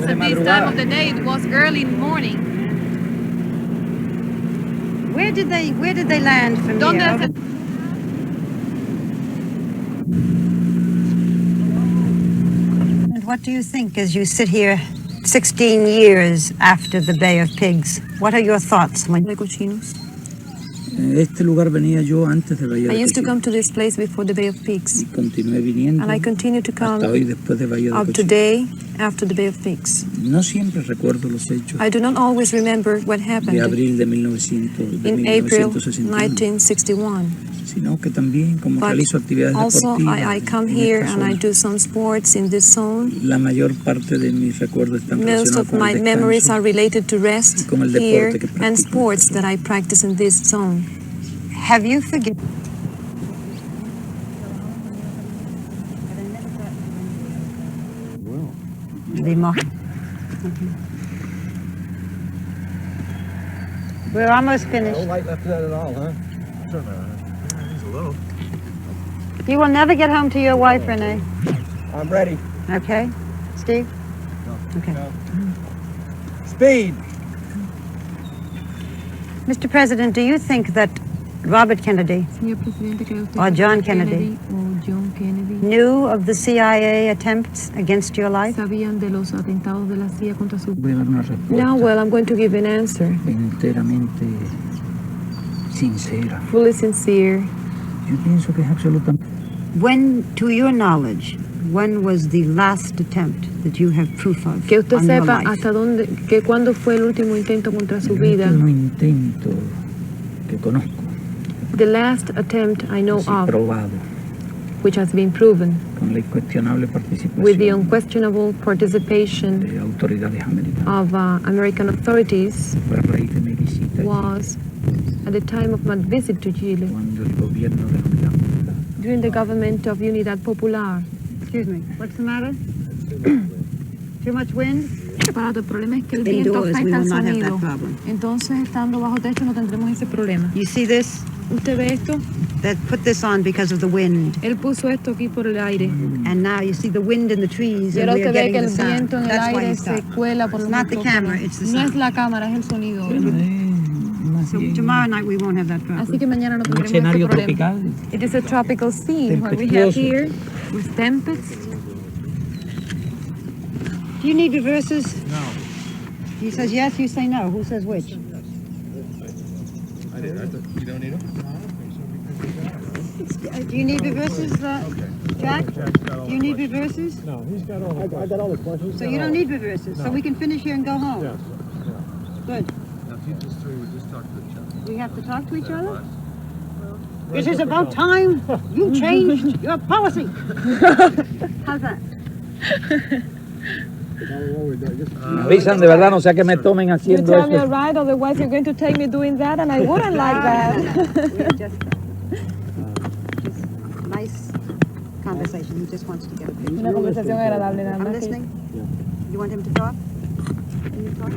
was at this time of the day. It was early in the morning. Where did they land from here? And what do you think as you sit here 16 years after the Bay of Pigs? What are your thoughts? Este lugar venía yo antes de Bahía de I used to Cochinos. come to this place before the Bay of Pigs. Y continué viniendo And I continue to come hasta hoy después de Bahía de up Cochinos. today after the Bay of Pigs. No siempre recuerdo los hechos I do not always remember what de happened abril de in April 1961, 1961. sino que también como But realizo actividades also deportivas I come en here esta and I zona. do some sports in this zone. La mayor parte de mis recuerdos están Most relacionados of con my el memories descanso. are related to rest con el here deporte que practico. and sports that I practice in this zone. Have you forgiven? We're almost finished. No light left in that at all, huh? Just a little. You will never get home to your wife, Renee. I'm ready. Okay? Steve? Okay. Speed. Mr. President, do you think that Robert Kennedy Señor Presidente, ¿cree usted or que John Kennedy o John Kennedy knew of the CIA attempts against your life? sabían de los atentados de la CIA contra su Voy a dar una respuesta Now, well, I'm going to give an answer. enteramente sincera. Fully sincere. Yo pienso que es absolutamente... When, to your knowledge, when was the last attempt that you have proof of Que usted on your sepa life? hasta dónde, que cuándo fue el último intento contra su El vida. último intento que conozco, The last attempt I know así of, probado, which has been proven, con la incuestionable with the participación unquestionable participation de autoridades americanas. of American authorities, Fue a raíz de mi visita allí, was at the time of my visit to Chile, cuando el gobierno de la Unidad Popular during the government of Unidad Popular. Excuse me, what's the matter? Too much wind? Preparado, el problema es que el viento Indoors, we afecta will al not have that sonido. problem. Entonces, estando bajo techo, no tendremos ese problema. You see this? ¿Usted ve esto? That put this on because of the wind. Él puso esto aquí por el aire. And now you see the wind in the trees Y and ahora we are usted ve getting que the el sound. viento en el That's why aire you se stopped. cuela por It's los not the micrófonos. camera, it's the No es sound. la cámara, es el sonido. más So bien tomorrow night we won't have that problem. Así que mañana no un tendremos escenario ese problema. tropical. It is a tropical scene what we have Tempestuoso. here with tempests. Do you need reverses? No. He says yes, you say no. Who says which? I did. You don't need them? Do you need reverses, Jack? Do you need reverses? No, he's got all the I got all the questions. So you don't need reverses. So we can finish here and go home. Yes. Good. Now, if you just three would just talk to each other. We have to talk to each other? It is about time you changed your policy. How's that? Me avisan de verdad, no sea que me tomen You haciendo tell me eso. right, otherwise you're going to take me doing that, and I wouldn't like that. We're just nice conversation. He just wants to get a picture. Una conversación agradable, nada I'm más. listening. You want him to talk? Can you talk?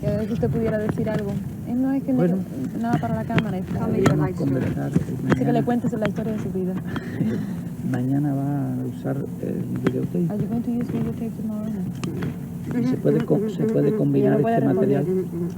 Que a ver si usted pudiera decir algo. No es que nada para la cámara. Tell me your life story. Así que le cuentes la historia de su vida. Mañana va a usar el videotape. Are you going to use videotape tomorrow? Se puede combinar este material.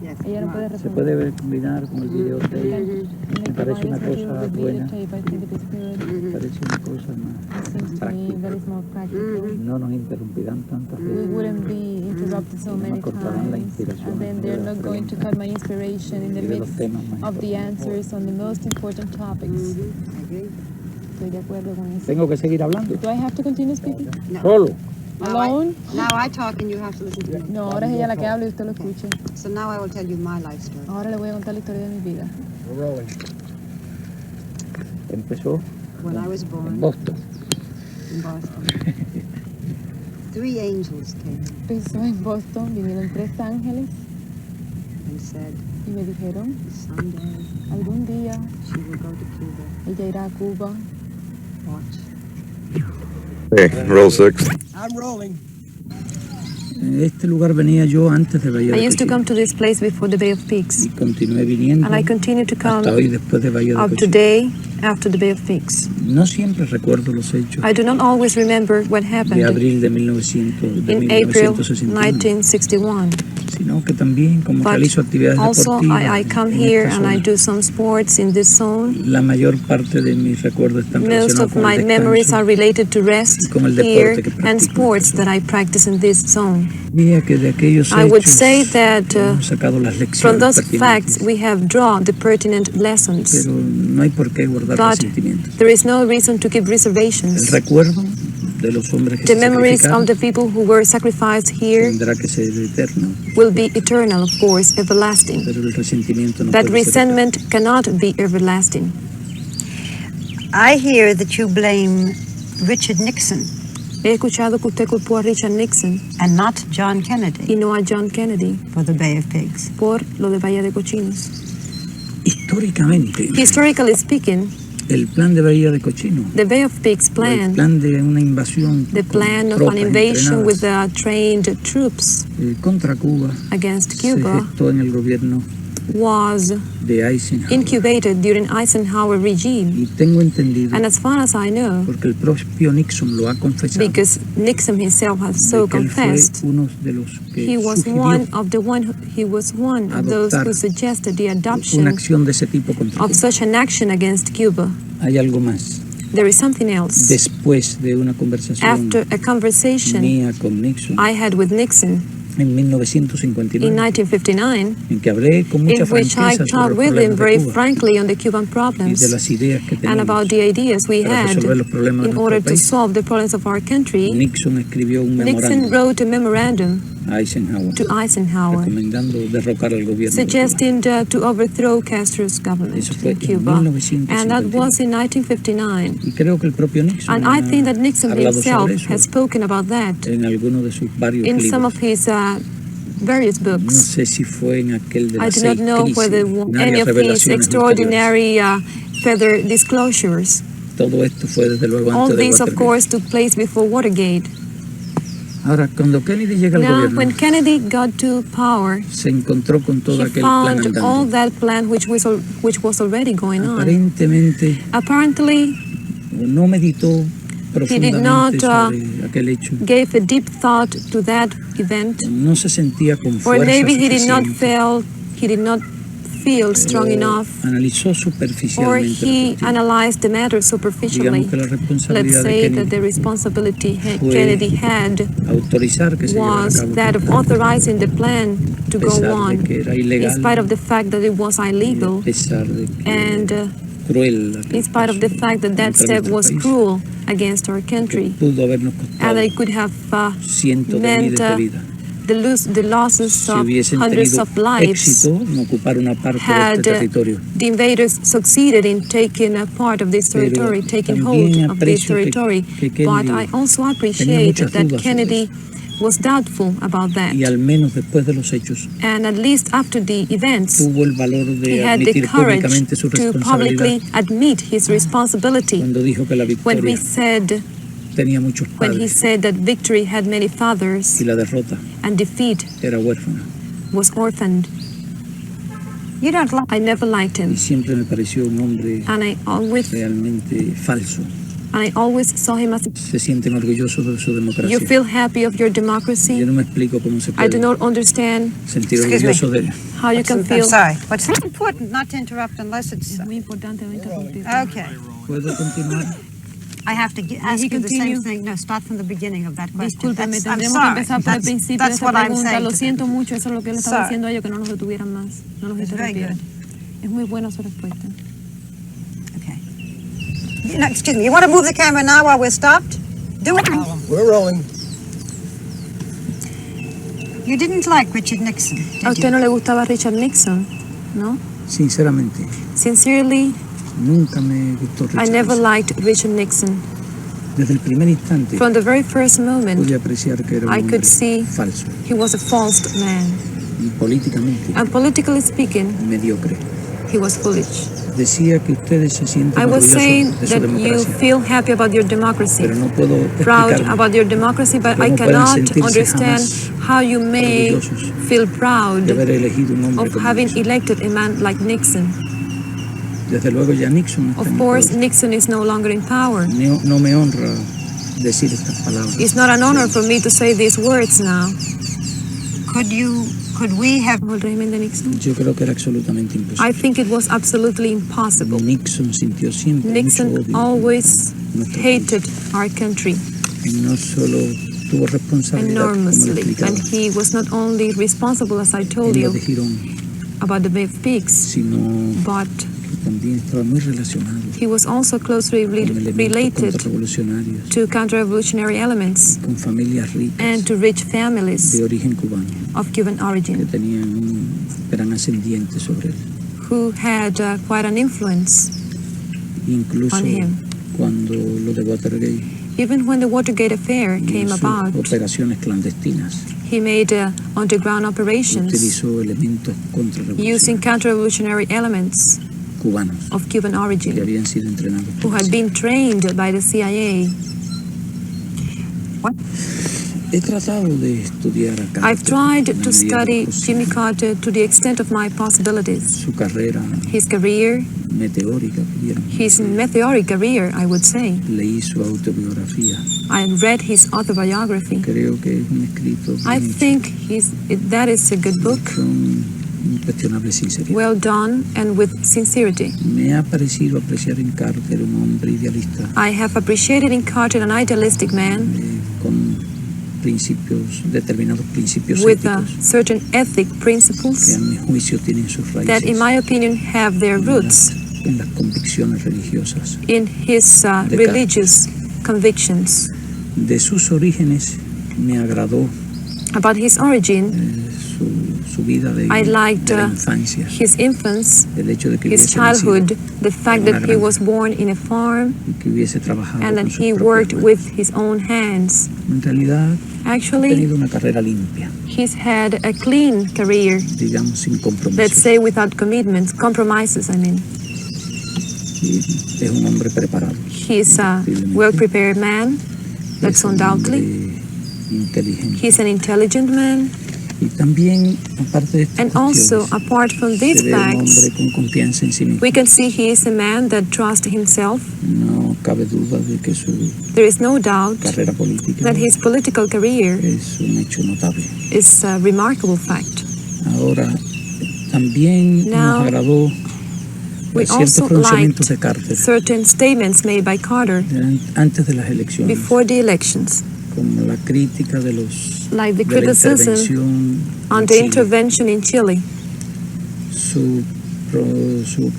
Yes. Ella no puede Se responder. puede combinar con el videotape. Me parece una cosa buena. I think it is good. Me parece una cosa It más seems to me práctica. that is more practical. No nos interrumpirán tantas We veces. wouldn't be interrupted so many cortarán la times, inspiración and then they're not going to cut my inspiration in the y de los midst temas más of the importantes. answers on the most important topics. Estoy de acuerdo con eso. Tengo que seguir hablando. Do I have to continue speaking? Solo. Alone? Now I talk and you have to listen to me. No, ahora es ella la que habla y usted lo escucha. So now I will tell you my life story. Ahora le voy a contar la historia de mi vida. We're rolling. Empezó When I was en born Boston. in Boston, 3 angels came Empezó en Boston, vinieron 3 ángeles and said, y me dijeron, someday algún día she will go to Cuba. ella irá a Cuba. Watch. Okay, roll 6. I'm rolling. Este lugar venía yo antes de Bahía I de used to come Cochinos. to this place before the Bay of Pigs. Y continué viniendo And I continue to come hasta hoy después de Bahía de up Cochinos. today after the Bay of Pigs. No siempre recuerdo los hechos I do not always remember what de happened abril de in April 1961, 1961. sino que también como But realizo actividades also, deportivas I come en here esta and I zona. do some sports in this zone. La mayor parte de mis recuerdos están Most relacionados of con my el memories descanso. are related to rest y con el here deporte que practico and en sports esta that I practice in this zone. Diría que de aquellos I would hechos say that hemos sacado las from lecciones those pertinentes, facts we have drawn the pertinent lessons. pero no hay por qué guardar But resentimientos. there is no reason to keep El reservations. recuerdo de los hombres que The se memories sacrificaron of the people who were sacrificed here tendrá que ser eterno, will be eternal, of course, everlasting. pero el resentimiento no But puede ser eterno. resentment cannot be everlasting. I hear that you blame Richard Nixon He escuchado que usted culpó a Richard Nixon and not John y Kennedy no a John Kennedy for the Bay of Pigs. por lo de Bahía de Cochinos. Históricamente, Historically speaking, el plan de Bahía de Cochino, the Bay of Pigs el plan, plan de una invasión the con plan of tropas an invasion with entrenadas, trained troops contra Cuba against se Cuba gestó en el gobierno was de Eisenhower. incubated during Eisenhower regime. Y tengo entendido, And as far as I know, porque el propio Nixon lo ha confesado, because Nixon himself has de so que él fue confessed, uno de los que he was sugirió one of those who adoptar suggested the una adoption acción de ese tipo contra of Cuba. such an action against Cuba. Hay algo más. There is something else. Después de una conversación After a conversation mía con Nixon I had with Nixon en in 1959, 1959, en que hablé con in mucha which I franqueza sobre talked los with him problemas very de Cuba frankly on the Cuban y de problems las ideas que and teníamos about the ideas we para had resolver los problemas de in nuestro order to país. solve the problems of our country. Nixon escribió un Nixon memorándum wrote a memorandum a Eisenhower to Eisenhower recomendando derrocar al gobierno de Cuba. suggesting to overthrow Castro's government Eso fue in en Cuba. 1959. And that was in 1959. Y creo que el propio Nixon And ha I think that Nixon hablado himself sobre eso has spoken about that en alguno de sus varios in some libros. of his various No books. sé si fue en aquel de I las do not 6 know whether any of his extraordinary further disclosures. Todo esto fue desde luego All antes de these, of Watergate. course, took place before Watergate. Ahora, cuando Kennedy llega al Now, gobierno, when Kennedy got to power, se encontró con todo he aquel plan found all andando. that plan which was already going on. Aparentemente, Apparently, no meditó profundamente not, sobre aquel hecho. gave a deep thought to that event, No se sentía con or fuerza maybe he did not suficiente. feel strong enough, Analizó or superficialmente he la cuestión. analyzed the matter superficially. Digamos que la Let's responsabilidad de say that the Kennedy responsibility fue Kennedy had autorizar que se llevara a was cabo that of aquel plan, authorizing the plan to a go pesar de on, que era in ilegal spite of the fact that it was y a illegal, pesar de que and cruel aquel in spite of the paso fact that that contra step nuestro was país, cruel against our que country, pudo habernos and costado that it could have cientos de meant miles de vidas. the losses Si of hubiesen hundreds tenido of lives éxito en ocupar una parte de had este territorio. the invaders succeeded in taking a part of this Pero territory, taking también hold of this aprecio que territory. But Kennedy I also tenía appreciate muchas that dudas sobre Kennedy was doubtful about that. Y al menos después de los hechos And at least after the events, tuvo el valor he de had the admitir courage públicamente su to publicly responsabilidad admit his responsibility cuando dijo que la when he victoria said tenía muchos when he padres said that victory had many fathers y la derrota and defeat era huérfana. was orphaned. You don't like I never liked Y him, siempre me pareció un hombre and I realmente falso. always saw him as. Se sienten orgullosos de su You democracia. feel happy of your democracy? Yo no me explico cómo se I do puede not understand sentir Excuse me. orgulloso de how you can I'm feel. sorry. What's important not to interrupt unless it's Muy importante no interrumpir. okay. ¿Puedo continuar? I have to ask he you the same continue? thing. No, start from the beginning of that question. Discúlpeme, I'm tendremos que sorry. empezar por el principio de That's esa what I'm pregunta. saying. Lo to siento them. mucho, eso es lo que le estaba Sorry. diciendo a ellos, que no nos detuvieran más, no nos It's very interrumpieran. good. Es muy buena su respuesta. Okay. No, excuse me. You want to move the camera now while we're stopped? Do it. We're rolling. You didn't like Richard Nixon, ¿A did usted you? no le gustaba Richard Nixon? ¿No? Sinceramente, Sincerely, nunca me gustó I Richard never Nixon. liked Richard Nixon. Desde el primer instante From the very first moment, pude apreciar que era un I hombre could see falso he was a false man. y políticamente And politically speaking, mediocre. he was foolish. Decía que ustedes se sienten I was saying orgullosos de su that you democracia, feel happy about your democracy, pero no puedo proud explicarme about your democracy, but I cómo pueden cannot sentirse understand jamás how you may orgullosos feel de proud haber elegido un hombre of como having Nixon. elected a man like Nixon. Desde luego ya Nixon no está Of en el course, poder. Nixon is no longer in power. No me honra decir estas palabras. It's not an honor for me to say these words now. Could we have El régimen de Nixon? Yo creo que era absolutamente I imposible. think it was absolutely impossible. Nixon sintió siempre mucho Nixon odio. always Nuestro hated our country Y no solo tuvo responsabilidad, como lo enormously, explicaba, and he was not only responsible, as I told en lo you, de Girón, about the Bay of Pigs, sino but que también estaba muy relacionado he was also closely con elementos related contrarrevolucionarios, to counter-revolutionary elements con familias ricas and to rich families de origen cubano of Cuban que origin tenían un gran ascendiente sobre él. who had quite an influence Incluso on him. cuando lo de Watergate Even when the Watergate affair y came sus about, operaciones clandestinas, he made underground operations utilizó elementos using contrarrevolucionarios counter-revolutionary elements cubanos of Cuban que origin habían sido entrenados who por had él. been trained by the CIA. He tratado de estudiar a Carter I've tried en la to medida de lo study posible. Jimmy Carter to the extent of my possibilities. Su carrera His career, meteórica, pudiéramos his decir. meteoric career, I would say. Leí su autobiografía. I read his autobiography. Creo que es un escrito I bien hecho, think that is a good book, con incuestionable sinceridad. well done and with sincerity. Me ha parecido apreciar en Carter un hombre idealista I have appreciated in Carter an idealistic man con determinados principios with éticos certain ethic que a principles mi juicio tienen sus that, in raíces my opinion, have their roots en las convicciones religiosas. in his religious convictions. De sus orígenes me agradó About his origin, su vida de I liked la infancia, his infance, el hecho de que his hubiese nacido childhood, the fact that he was born in a farm y que hubiese trabajado and that con sus he propias worked manos. with his own hands. En realidad ha Actually, tenido una carrera limpia, he's had a clean career, digamos sin let's compromisos. say without compromises, I mean. Y es un hombre preparado, He's a well-prepared man, that's es un undoubtedly. hombre inteligente. He's an intelligent man, Y también, aparte de estas and also, cuestiones, apart from these se ve un facts, hombre con confianza en sí mismo. we can see he is a man that trusts himself. No cabe duda de que su There is no doubt carrera política that his political career es un hecho notable. is a remarkable fact. Ahora, también Now, nos agradó We ciertos also pronunciamientos de liked Carter certain statements made by Carter antes de las elecciones, before the elections, como la crítica de like the de la criticism intervención on en the Chile, intervention in Chile, su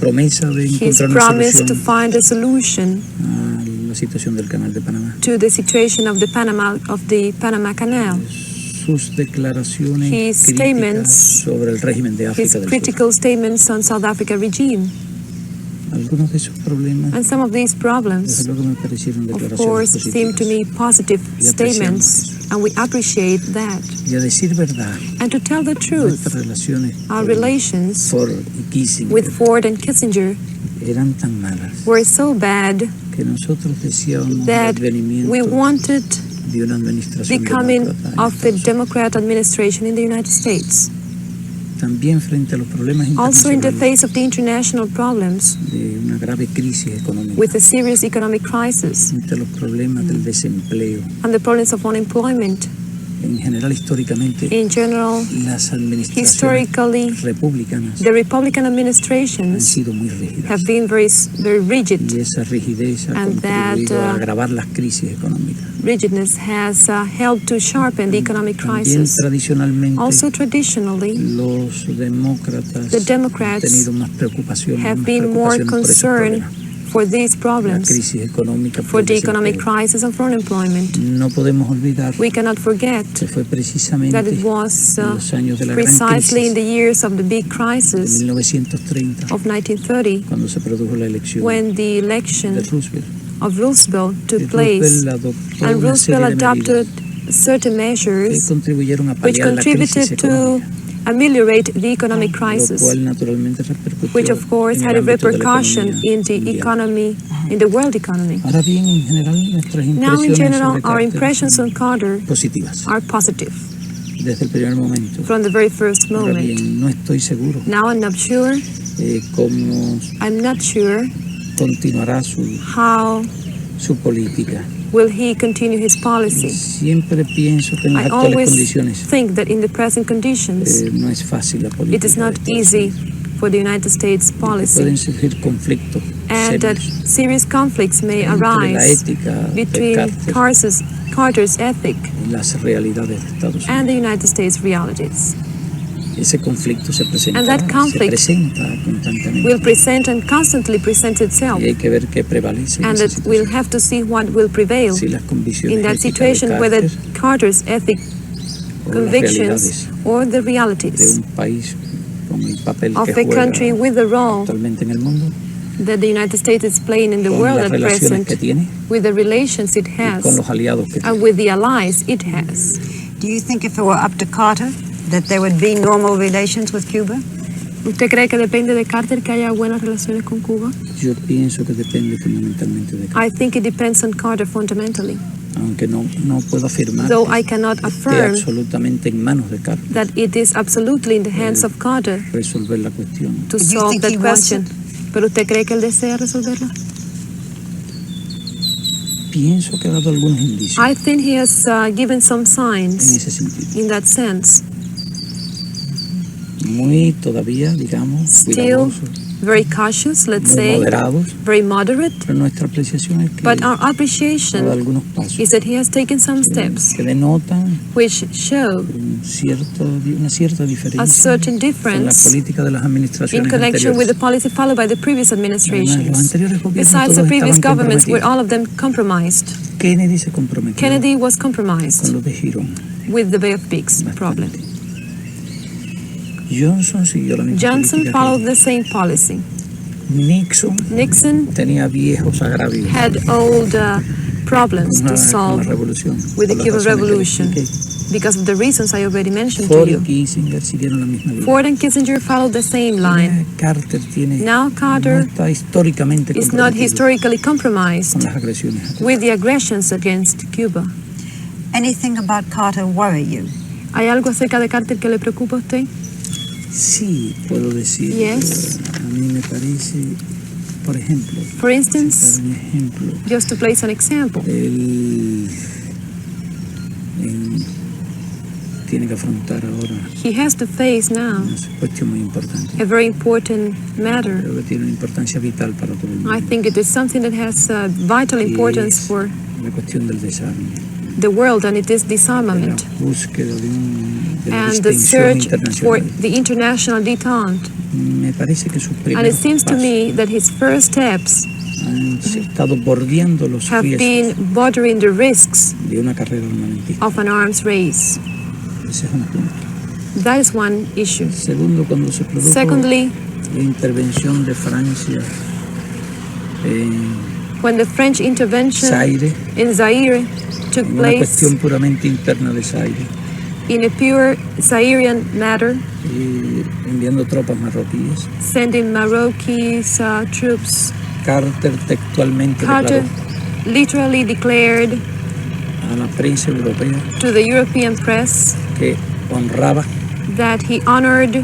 promesa de his encontrar una promise to solución find a solution a la situación del Canal de Panamá. to the situation of the Panama Canal, Sus declaraciones His críticas statements, sobre el régimen de his África del Sur. critical statements on South Africa regime, Algunos de esos problemas, and some of these desde problems, luego, me parecieron of declaraciones course, seem to positivas. me positive Y apreciamos statements, and we appreciate that. Y a decir verdad, And to tell the truth, nuestras relaciones our con relations Ford y Kissinger with Ford and Kissinger eran tan malas were so bad que nosotros deseábamos el that advenimiento we wanted de una administración the coming demócrata en of a Estados Unidos. Democrat administration in the United States. También frente a los problemas Also in the internacionales face of the international problems de una grave crisis económica, with a serious economic crisis frente a los problemas del desempleo, and the problems of unemployment, en general históricamente in general, las administraciones historically, republicanas the Republican han administrations sido muy rígidas. have been very rigid. Y esa rigidez ha And contribuido that, a agravar las crisis económicas. Rigidness has helped to sharpen the economic También crisis. tradicionalmente Also traditionally, los demócratas the han Democrats tenido más preocupaciones, have más been more preocupaciones por esos concerned problemas. for these La problems, crisis económica, for por the el economic desempleo. crisis and for unemployment. No podemos olvidar We cannot forget que fue precisamente that it was en los años de la gran precisely in crisis the years of the big de crisis 1930 of 1930 cuando se produjo la elección when the de election Roosevelt. of Roosevelt took Y place, Roosevelt adoptó and una Roosevelt serie de adopted medidas certain que measures contribuyeron a which paliar la crisis contributed to económica, ameliorate the economic lo crisis, cual naturalmente repercutió which of course en had el a ámbito de la repercussion economía in the mundial. economy, in the world economy. Ahora bien, en general, nuestras Now, in impresiones general, sobre our Carter impressions son on Carter positivas are positive desde el primer momento. from the very first Ahora moment. bien, no estoy seguro Now, I'm not sure cómo I'm not sure continuará how su política. will he continue his policy. Siempre pienso que en las I actuales always condiciones think that in the present conditions, no es fácil la política. it is not de Estados easy Unidos. for the United States Que policy, pueden surgir conflictos and that serios serious conflicts may entre la arise ética de between Carter's ethic y las realidades de Estados Unidos. and the United States realities. Ese conflicto se presenta, And that se conflict presenta constantemente. Will present and constantly present itself, Y hay que ver qué prevalece en and esa that we'll situación. have to see what will prevail Si las convicciones in that éticas de situation, whether Carter Carter's ethic o las convictions realidades or the de realities un país con el papel of que a juega country with the role actualmente en el mundo, that the United States is playing in the con world las at relaciones present, que tiene with the relations it y con has, los aliados que tiene. and with the allies it has. Do you think if it were up to Carter that there would be normal relations with Cuba? ¿Usted cree que depende de Carter que haya buenas relaciones con Cuba? Yo pienso que depende fundamentalmente de Carter, I think it depends on Carter fundamentally, aunque no puedo afirmar though que I cannot esté affirm absolutamente en manos de Carter that it is absolutely in the hands of Carter resolver la cuestión. to But you solve think that he wants question. ¿Pero usted cree que él desea resolverla? Pienso que ha dado algunos indicios I think he has given some en signs ese sentido. in that sense. Muy todavía, digamos, Still cuidadosos, very cautious, let's muy say, moderados, very moderate, pero nuestra apreciación es que but our ha dado appreciation algunos pasos is that he has taken some steps que denotan which show una cierta a diferencia certain con la difference política de las in administraciones connection with the anteriores. policy followed by the previous Además, los administrations. anteriores gobiernos Besides the todos previous estaban governments, were comprometidos. all of them compromised. Kennedy se comprometió Kennedy was con compromised lo de Girón. with the Bay of Pigs problem. Bastante. Johnson siguió la misma Johnson política followed que the same policy. Nixon Nixon tenía viejos agravios had old problems con to la solve revolución, with the por las Cuban razones que le Revolution expliqué. because of the reasons I already mentioned to Ford y you. Kissinger siguieron la misma línea. Ford and Kissinger followed the same line. Carter Now no Carter está históricamente is not comprometido historically con compromised las agresiones. with the aggressions against Cuba. Anything about Carter worry you? ¿Hay algo acerca de Carter que le preocupa a usted? Sí, puedo decir, Yes. a mí me parece, por ejemplo, For instance, un ejemplo, just to place an example, él tiene que afrontar ahora he has to face now una cuestión muy importante. a very important matter. Creo que tiene una importancia vital para todo el mundo. I think it is something that has vital importance Es for la cuestión del desarme, the world, and it is de la disarmament búsqueda de la and the distinción search for internacional. the international detente. Me parece que sus And it primeros seems to pasos me that his first steps han estado bordeando los have riesgos been bordering the risks de una carrera armamentista. of an arms race. Ese es un punto. That is one issue. Segundo, cuando se produjo Secondly, la intervención de Francia en when the French intervention Zaire, in Zaire took en una place cuestión puramente interna de Zaire, in a pure Zairean matter, enviando tropas marroquíes, sending Maroquis troops, Carter textualmente Carter declaró literally declared a la prensa europea to the European press que honraba, that he honored,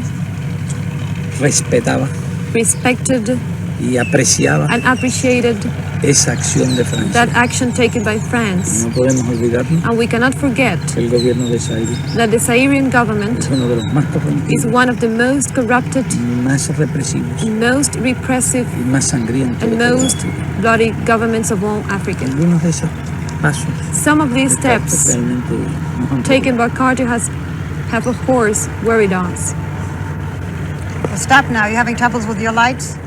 respetaba respected, y apreciaba and appreciated esa acción de Francia. that action taken by France. No podemos olvidarnos And we cannot forget que el gobierno de Zaire that the Zairean government es uno de los más is corrompidos, one of the most corrupted, más represivos most repressive, y más sangrientos and de toda most África. bloody governments of all Africa. Algunos de esos pasos Some of these de Carter steps realmente nos han taken by Carter have of course worried us. Well, stop now. You're having troubles with your lights?